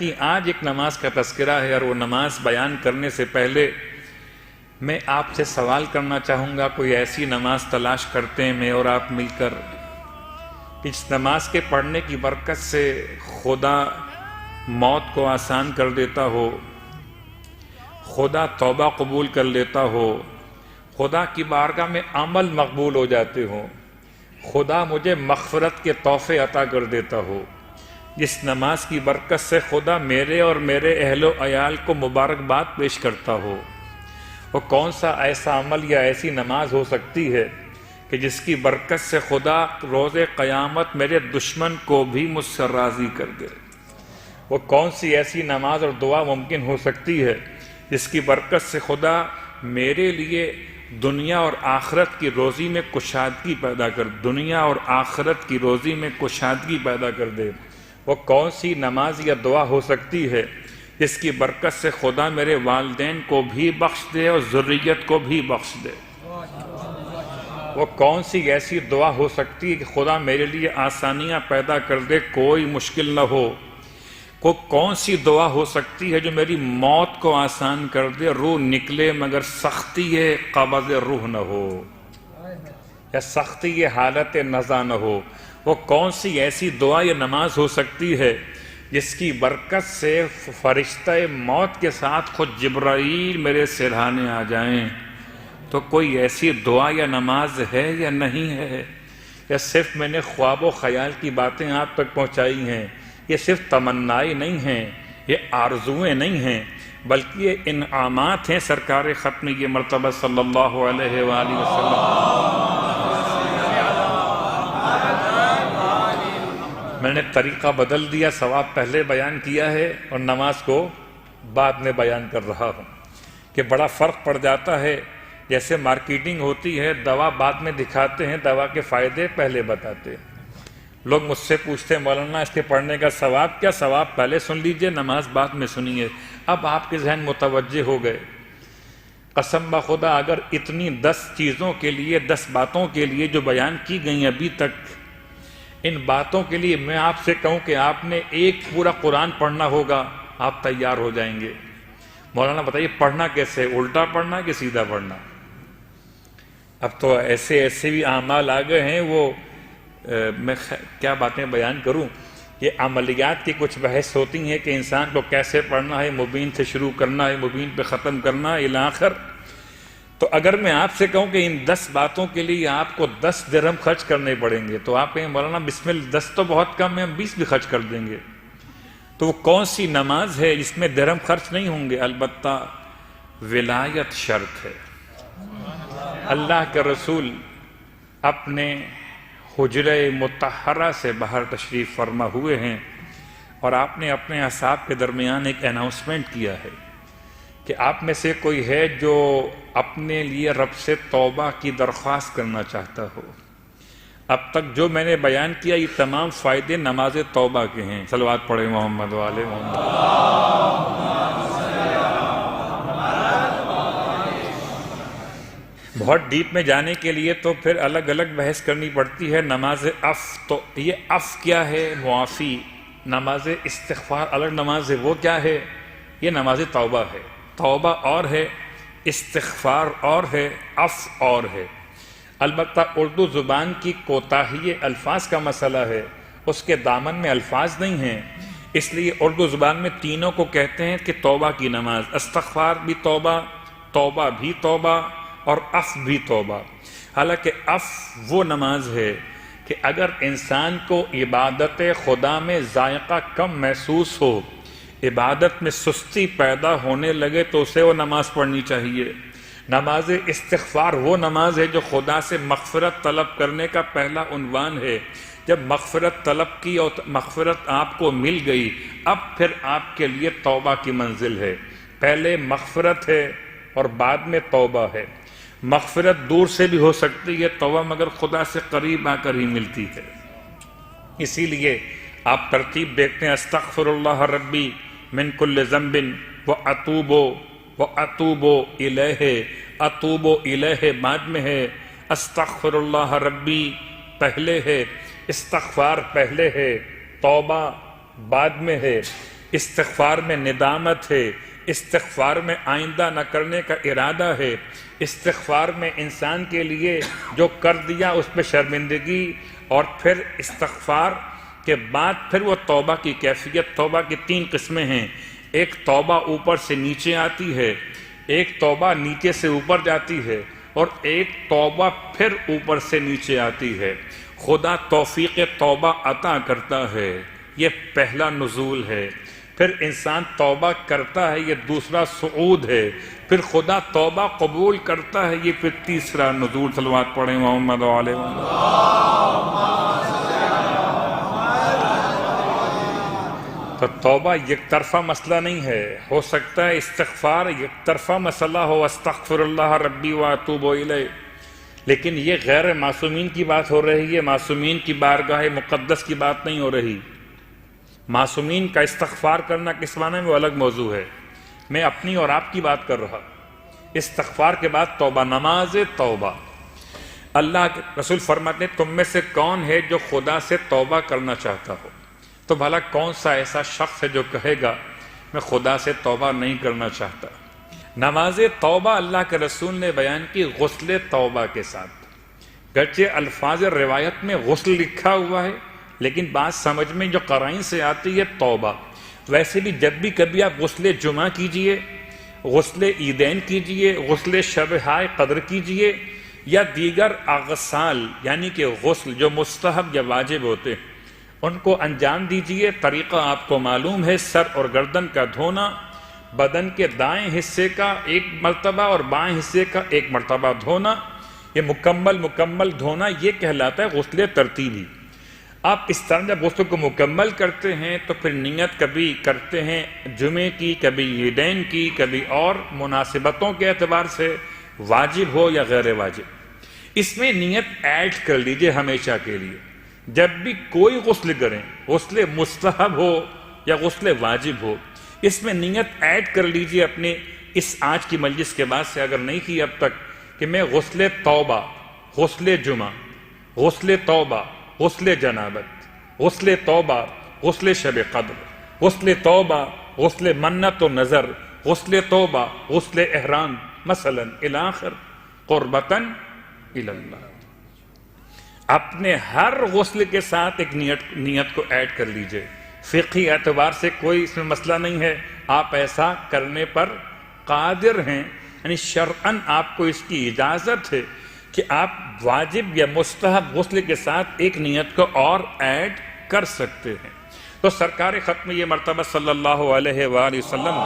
حقیقی آج ایک نماز کا تذکرہ ہے، اور وہ نماز بیان کرنے سے پہلے میں آپ سے سوال کرنا چاہوں گا، کوئی ایسی نماز تلاش کرتے ہیں میں اور آپ مل کر کہ اس نماز کے پڑھنے کی برکت سے خدا موت کو آسان کر دیتا ہو، خدا توبہ قبول کر لیتا ہو، خدا کی بارگاہ میں عمل مقبول ہو جاتے ہوں، خدا مجھے مغفرت کے تحفے عطا کر دیتا ہو، جس نماز کی برکت سے خدا میرے اور میرے اہل و عیال کو مبارکباد پیش کرتا ہو، وہ کون سا ایسا عمل یا ایسی نماز ہو سکتی ہے کہ جس کی برکت سے خدا روز قیامت میرے دشمن کو بھی مجھ سے راضی کر دے؟ وہ کون سی ایسی نماز اور دعا ممکن ہو سکتی ہے جس کی برکت سے خدا میرے لیے دنیا اور آخرت کی روزی میں کشادگی پیدا کر دنیا اور آخرت کی روزی میں کشادگی پیدا کر دے؟ وہ کون سی نماز یا دعا ہو سکتی ہے جس کی برکت سے خدا میرے والدین کو بھی بخش دے اور ذریت کو بھی بخش دے؟ وہ کون سی ایسی دعا ہو سکتی ہے کہ خدا میرے لیے آسانیاں پیدا کر دے، کوئی مشکل نہ ہو؟ کون سی دعا ہو سکتی ہے جو میری موت کو آسان کر دے، روح نکلے مگر سختی قبض روح نہ ہو، یا سختی حالت نزا نہ ہو؟ وہ کون سی ایسی دعا یا نماز ہو سکتی ہے جس کی برکت سے فرشتہ موت کے ساتھ خود جبرائیل میرے سرہانے آ جائیں؟ تو کوئی ایسی دعا یا نماز ہے یا نہیں ہے؟ یا صرف میں نے خواب و خیال کی باتیں آپ تک پہنچائی ہیں؟ یہ صرف تمنائیں نہیں ہیں، یہ آرزویں نہیں ہیں، بلکہ یہ انعامات ہیں سرکار ختم یہ مرتبہ صلی اللہ علیہ وآلہ وسلم۔ میں نے طریقہ بدل دیا، ثواب پہلے بیان کیا ہے اور نماز کو بعد میں بیان کر رہا ہوں، کہ بڑا فرق پڑ جاتا ہے۔ جیسے مارکیٹنگ ہوتی ہے، دوا بعد میں دکھاتے ہیں، دوا کے فائدے پہلے بتاتے ہیں۔ لوگ مجھ سے پوچھتے ہیں مولانا اس کے پڑھنے کا ثواب کیا؟ ثواب پہلے سن لیجئے، نماز بعد میں سنیے۔ اب آپ کے ذہن متوجہ ہو گئے۔ قسم بخدا اگر اتنی 10 چیزوں کے لیے، 10 باتوں کے لیے جو بیان کی گئی ابھی تک، ان باتوں کے لیے میں آپ سے کہوں کہ آپ نے ایک پورا قرآن پڑھنا ہوگا، آپ تیار ہو جائیں گے۔ مولانا بتائیے پڑھنا کیسے؟ الٹا پڑھنا کہ سیدھا پڑھنا؟ اب تو ایسے بھی اعمال آ گئے ہیں، وہ میں کیا باتیں بیان کروں۔ یہ عملیات کی کچھ بحث ہوتی ہیں کہ انسان کو کیسے پڑھنا ہے، مبین سے شروع کرنا ہے، مبین پہ ختم کرنا ہے، الی آخر۔ تو اگر میں آپ سے کہوں کہ ان 10 باتوں کے لیے آپ کو 10 درہم خرچ کرنے پڑیں گے، تو آپ کہیں مولانا بسم اللہ 10 تو بہت کم ہے، ہم 20 بھی خرچ کر دیں گے۔ تو وہ کون سی نماز ہے جس میں درہم خرچ نہیں ہوں گے؟ البتہ ولایت شرط ہے۔ اللہ کے رسول اپنے حجرہ مطہرہ سے باہر تشریف فرما ہوئے ہیں، اور آپ نے اپنے اصحاب کے درمیان ایک اناؤنسمنٹ کیا ہے کہ آپ میں سے کوئی ہے جو اپنے لیے رب سے توبہ کی درخواست کرنا چاہتا ہو۔ اب تک جو میں نے بیان کیا یہ تمام فائدے نماز توبہ کے ہیں۔ صلوات پڑھیں محمد والے محمد۔ بہت ڈیپ میں جانے کے لیے تو پھر الگ الگ بحث کرنی پڑتی ہے۔ نماز عف، تو یہ عف کیا ہے؟ معافی۔ نماز استغفار الگ نماز ہے، وہ کیا ہے؟ یہ نماز توبہ ہے۔ توبہ اور ہے، استغفار اور ہے، عف اور ہے۔ البتہ اردو زبان کی کوتاہی الفاظ کا مسئلہ ہے، اس کے دامن میں الفاظ نہیں ہیں، اس لیے اردو زبان میں تینوں کو کہتے ہیں کہ توبہ کی نماز۔ استغفار بھی توبہ، توبہ بھی توبہ، اور عف بھی توبہ۔ حالانکہ عف وہ نماز ہے کہ اگر انسان کو عبادت خدا میں ذائقہ کم محسوس ہو، عبادت میں سستی پیدا ہونے لگے، تو اسے وہ نماز پڑھنی چاہیے۔ نماز استغفار وہ نماز ہے جو خدا سے مغفرت طلب کرنے کا پہلا عنوان ہے۔ جب مغفرت طلب کی اور مغفرت آپ کو مل گئی، اب پھر آپ کے لیے توبہ کی منزل ہے۔ پہلے مغفرت ہے اور بعد میں توبہ ہے۔ مغفرت دور سے بھی ہو سکتی ہے، توبہ مگر خدا سے قریب آ کر ہی ملتی ہے۔ اسی لیے آپ ترتیب دیکھتے ہیں، استغفر اللہ ربی من کل ذنب واتوب الیہ۔ اتوب الیہ بعد میں ہے، استغفر اللہ ربی پہلے ہے، استغفار پہلے ہے، توبہ بعد میں ہے۔ استغفار میں ندامت ہے، استغفار میں آئندہ نہ کرنے کا ارادہ ہے، استغفار میں انسان کے لیے جو کر دیا اس پہ شرمندگی، اور پھر استغفار کے بعد پھر وہ توبہ کی کیفیت۔ توبہ کی 3 قسمیں ہیں، ایک توبہ اوپر سے نیچے آتی ہے، ایک توبہ نیچے سے اوپر جاتی ہے، اور ایک توبہ پھر اوپر سے نیچے آتی ہے۔ خدا توفیق توبہ عطا کرتا ہے، یہ پہلا نزول ہے۔ پھر انسان توبہ کرتا ہے، یہ دوسرا صعود ہے۔ پھر خدا توبہ قبول کرتا ہے، یہ پھر تیسرا نزول۔ صلوات پڑھیں محمد علیہ وسلم۔ تو توبہ یک طرفہ مسئلہ نہیں ہے، ہو سکتا ہے استغفار یک طرفہ مسئلہ ہو، استغفر اللہ ربی واتوب الیہ، لیکن یہ غیر معصومین کی بات ہو رہی ہے، معصومین کی بارگاہ مقدس کی بات نہیں ہو رہی۔ معصومین کا استغفار کرنا کس معنی میں وہ الگ موضوع ہے، میں اپنی اور آپ کی بات کر رہا۔ استغفار کے بعد توبہ، نماز توبہ۔ اللہ کے رسول فرماتے ہیں تم میں سے کون ہے جو خدا سے توبہ کرنا چاہتا ہو؟ تو بھلا کون سا ایسا شخص ہے جو کہے گا میں خدا سے توبہ نہیں کرنا چاہتا؟ نماز توبہ اللہ کے رسول نے بیان کی غسل توبہ کے ساتھ، گرچہ الفاظ روایت میں غسل لکھا ہوا ہے لیکن بات سمجھ میں جو قرائن سے آتی ہے توبہ۔ ویسے بھی جب بھی کبھی آپ غسل جمعہ کیجئے، غسل عیدین کیجئے، غسل شب ہائے قدر کیجئے، یا دیگر اغسال یعنی کہ غسل جو مستحب یا واجب ہوتے ہیں ان کو انجام دیجئے۔ طریقہ آپ کو معلوم ہے، سر اور گردن کا دھونا، بدن کے دائیں حصے کا 1 مرتبہ اور بائیں حصے کا 1 مرتبہ دھونا، یہ مکمل دھونا یہ کہلاتا ہے غسل ترتیبی۔ آپ اس طرح جب غسل کو مکمل کرتے ہیں تو پھر نیت کبھی کرتے ہیں جمعے کی، کبھی عیدین کی، کبھی اور مناسبتوں کے اعتبار سے واجب ہو یا غیر واجب، اس میں نیت ایڈ کر لیجئے ہمیشہ کے لیے۔ جب بھی کوئی غسل کریں، غسل مستحب ہو یا غسل واجب ہو، اس میں نیت ایڈ کر لیجئے اپنے اس آج کی مجلس کے بعد سے، اگر نہیں کی اب تک، کہ میں غسل توبہ، غسل جمعہ، غسل توبہ، غسل جنابت، غسل توبہ، غسل شب قدر، غسل توبہ، غسل منت و نظر، غسل توبہ، غسل احرام مثلا الاخر قربتاً الی اللہ۔ اپنے ہر غسل کے ساتھ ایک نیت کو ایڈ کر لیجئے۔ فقہی اعتبار سے کوئی اس میں مسئلہ نہیں ہے، آپ ایسا کرنے پر قادر ہیں، یعنی شرعاً آپ کو اس کی اجازت ہے کہ آپ واجب یا مستحب غسل کے ساتھ ایک نیت کو اور ایڈ کر سکتے ہیں۔ تو سرکار ختم یہ مرتبہ صلی اللہ علیہ وآلہ وسلم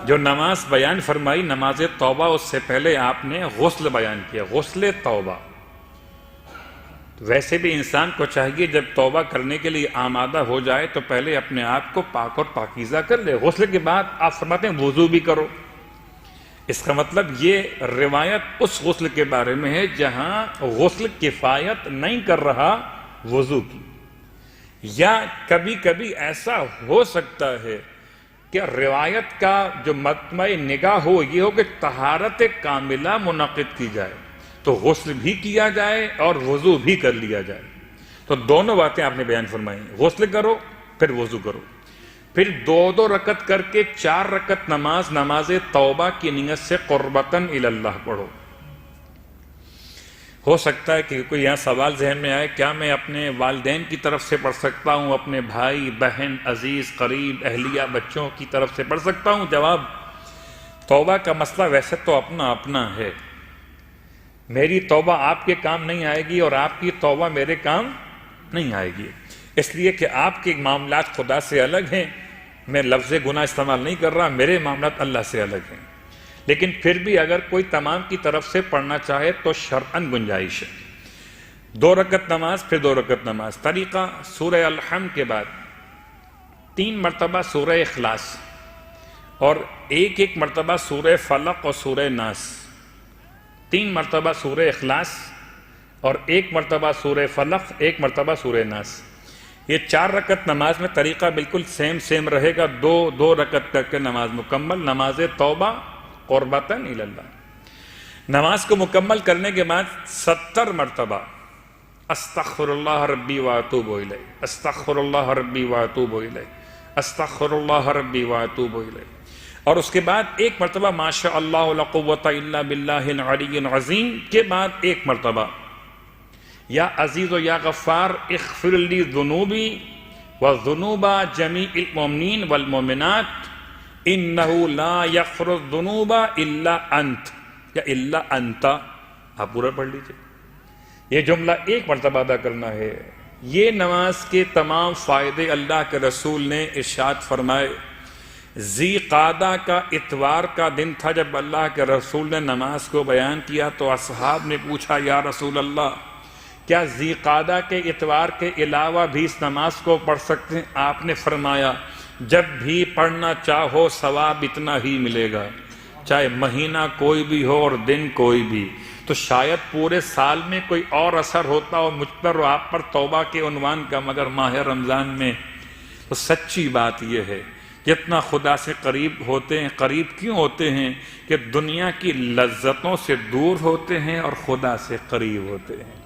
جو نماز بیان فرمائی، نماز توبہ، اس سے پہلے آپ نے غسل بیان کیا، غسل توبہ۔ ویسے بھی انسان کو چاہیے جب توبہ کرنے کے لیے آمادہ ہو جائے تو پہلے اپنے آپ کو پاک اور پاکیزہ کر لے۔ غسل کے بعد آپ فرماتے ہیں وضو بھی کرو، اس کا مطلب یہ روایت اس غسل کے بارے میں ہے جہاں غسل کفایت نہیں کر رہا وضو کی، یا کبھی کبھی ایسا ہو سکتا ہے کہ روایت کا جو مطمع نگاہ ہو یہ ہو کہ طہارت کاملہ منعقد کی جائے، تو غسل بھی کیا جائے اور وضو بھی کر لیا جائے۔ تو دونوں باتیں آپ نے بیان فرمائی، غسل کرو پھر وضو کرو، پھر 2 رکعت کر کے 4 رکعت نماز توبہ کی نیت سے قربتاً الی اللہ پڑھو۔ ہو سکتا ہے کہ کوئی یہاں سوال ذہن میں آئے، کیا میں اپنے والدین کی طرف سے پڑھ سکتا ہوں، اپنے بھائی بہن عزیز قریب اہلیہ بچوں کی طرف سے پڑھ سکتا ہوں؟ جواب، توبہ کا مسئلہ ویسے تو اپنا اپنا ہے، میری توبہ آپ کے کام نہیں آئے گی اور آپ کی توبہ میرے کام نہیں آئے گی، اس لیے کہ آپ کے معاملات خدا سے الگ ہیں، میں لفظ گناہ استعمال نہیں کر رہا، میرے معاملات اللہ سے الگ ہیں۔ لیکن پھر بھی اگر کوئی تمام کی طرف سے پڑھنا چاہے تو شرعاً گنجائش ہے، 2 رکعت نماز پھر 2 رکعت نماز۔ طریقہ، سورہ الحمد کے بعد 3 مرتبہ سورہ اخلاص اور 1 مرتبہ سورہ فلق اور سورہ ناس، 3 مرتبہ سورہ اخلاص اور 1 مرتبہ سورہ فلق، 1 مرتبہ سورہ ناس۔ یہ 4 رکعت نماز میں طریقہ بالکل سیم رہے گا، 2 رکعت کر کے نماز مکمل، نماز توبہ قربتاً الی اللہ۔ نماز کو مکمل کرنے کے بعد 70 مرتبہ استغفراللہ ربی واتوب الیہ، استغفراللہ ربی واتوب الیہ، استغفراللہ ربی واتوب الیہ۔ اور اس کے بعد ایک مرتبہ ما شاء اللہ لا قوۃ الا باللہ العلی العظیم کے بعد ایک مرتبہ یا عزیز و یا غفار اغفر لی ذنوبی وذنوب جمیع المؤمنین والمؤمنات انہ لا یغفر الذنوب الا انت یا الا انت۔ آپ پورا پڑھ لیجئے، یہ جملہ ایک مرتبہ ادا کرنا ہے۔ یہ نماز کے تمام فائدے اللہ کے رسول نے ارشاد فرمائے۔ ذی قعدہ کا اتوار کا دن تھا جب اللہ کے رسول نے نماز کو بیان کیا تو اصحاب نے پوچھا یا رسول اللہ کیا ذی قعدہ کے اتوار کے علاوہ بھی اس نماز کو پڑھ سکتے ہیں؟ آپ نے فرمایا جب بھی پڑھنا چاہو ثواب اتنا ہی ملے گا، چاہے مہینہ کوئی بھی ہو اور دن کوئی بھی۔ تو شاید پورے سال میں کوئی اور اثر ہوتا ہو مجھ پر اور آپ پر توبہ کے عنوان کا، مگر ماہ رمضان میں تو سچی بات یہ ہے جتنا خدا سے قریب ہوتے ہیں، قریب کیوں ہوتے ہیں کہ دنیا کی لذتوں سے دور ہوتے ہیں اور خدا سے قریب ہوتے ہیں۔